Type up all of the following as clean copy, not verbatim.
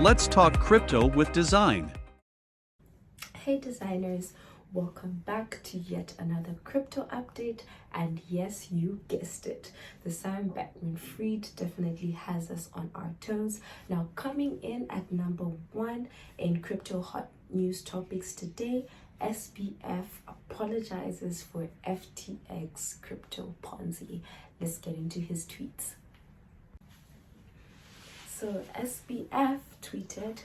Let's talk crypto with design. Hey designers, welcome back to yet another crypto update. And yes, you guessed it, the Sam Bankman-Fried definitely has us on our toes. Now, coming in at number 1 in crypto hot news topics today, SBF apologizes for FTX crypto Ponzi. Let's get into his tweets. So SBF tweeted,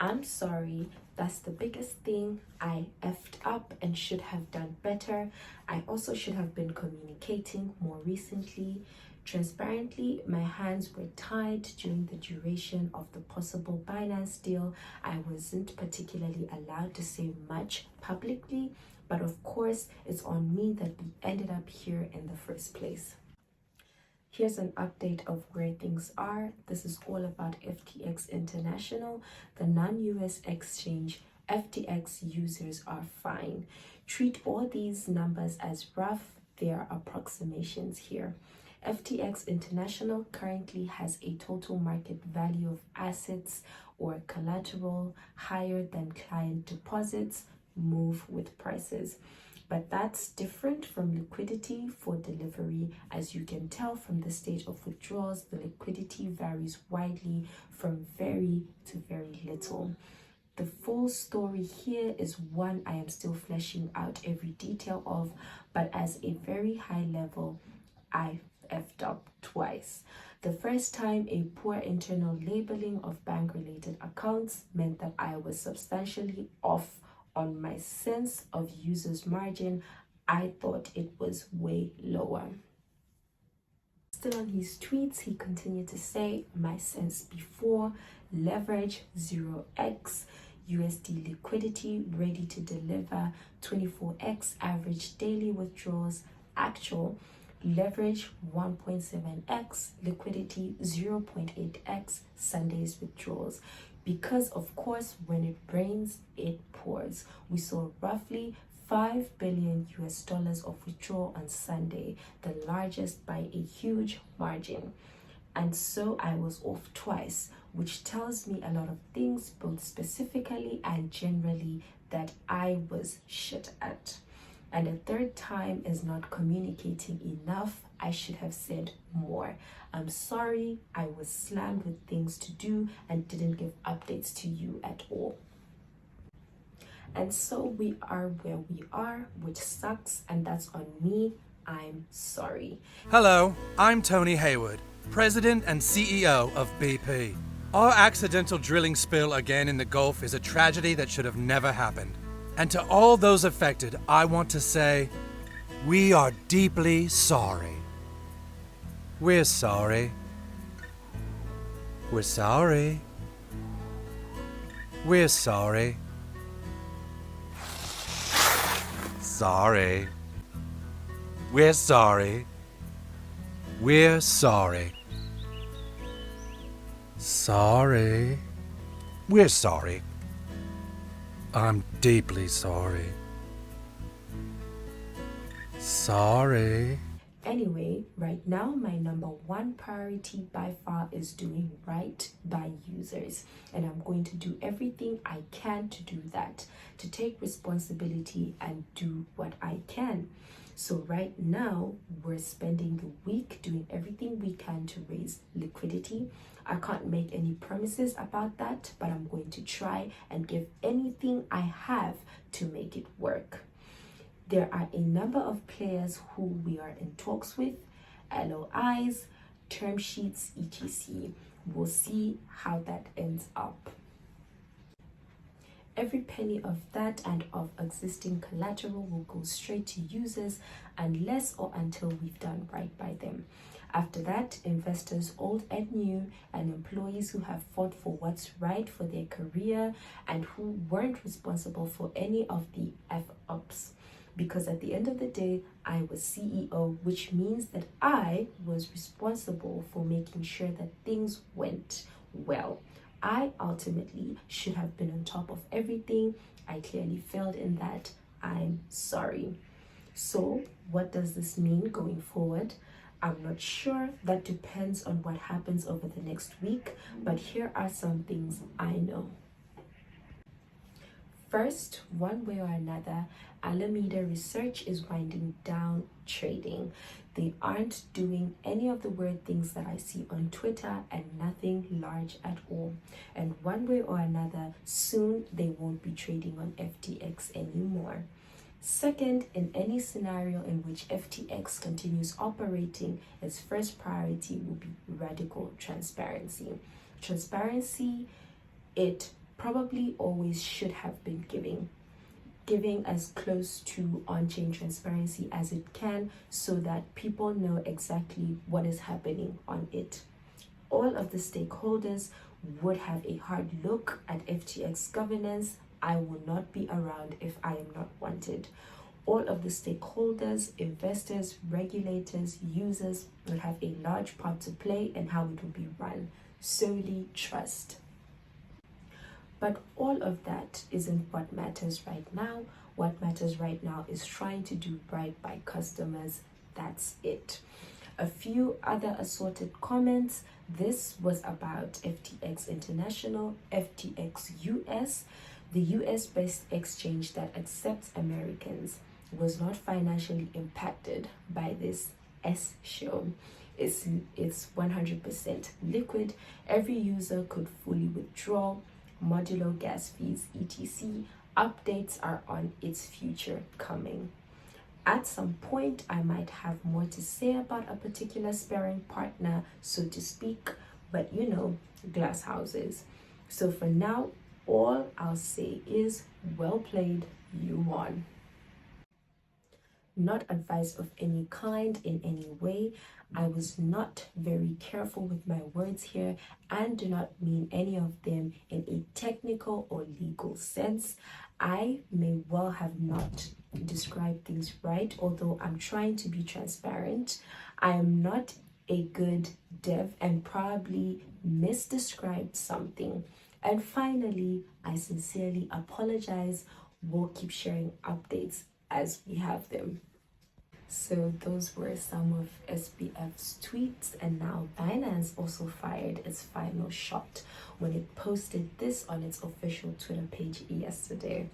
"I'm sorry, that's the biggest thing. I effed up and should have done better. I also should have been communicating more recently. Transparently, my hands were tied during the duration of the possible Binance deal. I wasn't particularly allowed to say much publicly, but of course, it's on me that we ended up here in the first place." Here's an update of where things are. This is all about FTX International, the non-US exchange. FTX users are fine. Treat all these numbers as rough. They are approximations here. FTX International currently has a total market value of assets or collateral higher than client deposits move with prices. But that's different from liquidity for delivery. As you can tell from the stage of withdrawals, the liquidity varies widely from very to very little. The full story here is one I am still fleshing out every detail of, but as a very high level, I effed up twice. The first time, a poor internal labeling of bank-related accounts meant that I was substantially off on my sense of users margin. I thought it was way lower. Still on his tweets, he continued to say, "My sense before, leverage 0x, USD liquidity ready to deliver 24x average daily withdrawals, actual leverage 1.7x, liquidity 0.8x, Sunday's withdrawals." Because of course, when it rains, it pours. We saw roughly $5 billion of withdrawal on Sunday, the largest by a huge margin. And so I was off twice, which tells me a lot of things, both specifically and generally, that I was shit at. And a third time is not communicating enough. I should have said more. I'm sorry, I was slammed with things to do and didn't give updates to you at all. And so we are where we are, which sucks, and that's on me. I'm sorry. Hello, I'm Tony Hayward, President and CEO of BP. Our accidental drilling spill again in the Gulf is a tragedy that should have never happened. And to all those affected, I want to say, we are deeply sorry. We're sorry. We're sorry. We're sorry. Sorry. We're sorry. We're sorry. Sorry. We're sorry. I'm deeply sorry. Sorry. Anyway, right now my number 1 priority by far is doing right by users, and I'm going to do everything I can to do that, to take responsibility and do what I can. So right now we're spending the week doing everything we can to raise liquidity. I can't make any promises about that, but I'm going to try and give anything I have to make it work. There are a number of players who we are in talks with, LOIs, term sheets, etc. We'll see how that ends up. Every penny of that and of existing collateral will go straight to users unless or until we've done right by them. After that, investors old and new and employees who have fought for what's right for their career and who weren't responsible for any of the F-ups. Because at the end of the day, I was CEO, which means that I was responsible for making sure that things went well. I ultimately should have been on top of everything. I clearly failed in that. I'm sorry. So what does this mean going forward? I'm not sure. That depends on what happens over the next week, but here are some things I know. First, one way or another, Alameda Research is winding down trading. They aren't doing any of the weird things that I see on Twitter, and nothing large at all. And one way or another, soon they won't be trading on FTX anymore. Second, in any scenario in which FTX continues operating, its first priority will be radical transparency. Transparency, it probably always should have been giving as close to on-chain transparency as it can, so that people know exactly what is happening on it. All of the stakeholders would have a hard look at FTX governance. I will not be around if I am not wanted. All of the stakeholders, investors, regulators, users will have a large part to play in how it will be run. Solely trust. But all of that isn't what matters right now. What matters right now is trying to do right by customers. That's it. A few other assorted comments. This was about FTX International, FTX US. The US-based exchange that accepts Americans was not financially impacted by this S show. It's 100% liquid. Every user could fully withdraw. Modulo gas fees, etc. Updates are on its future coming. At some point, I might have more to say about a particular sparring partner, so to speak, but you know, glass houses. So for now, all I'll say is, well played, you won. Not advice of any kind in any way. I was not very careful with my words here and do not mean any of them in a technical or legal sense. I may well have not described things right, although I'm trying to be transparent. I am not a good dev and probably misdescribed something. And finally, I sincerely apologize. We'll keep sharing updates as we have them. So those were some of SBF's tweets, and now Binance also fired its final shot when it posted this on its official Twitter page yesterday.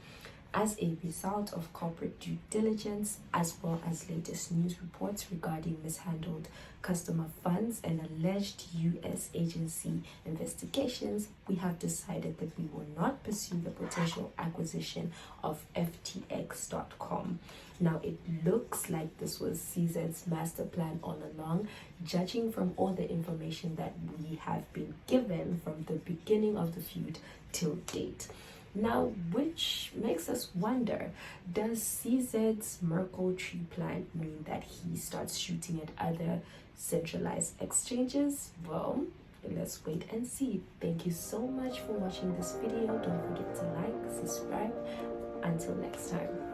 As a result of corporate due diligence, as well as latest news reports regarding mishandled customer funds and alleged US agency investigations, we have decided that we will not pursue the potential acquisition of FTX.com. Now, it looks like this was CZ's master plan all along, judging from all the information that we have been given from the beginning of the feud till date. Now, which makes us wonder, does CZ's Merkle tree plan mean that he starts shooting at other centralized exchanges? Well, let's wait and see. Thank you so much for watching this video. Don't forget to like, subscribe. Until next time.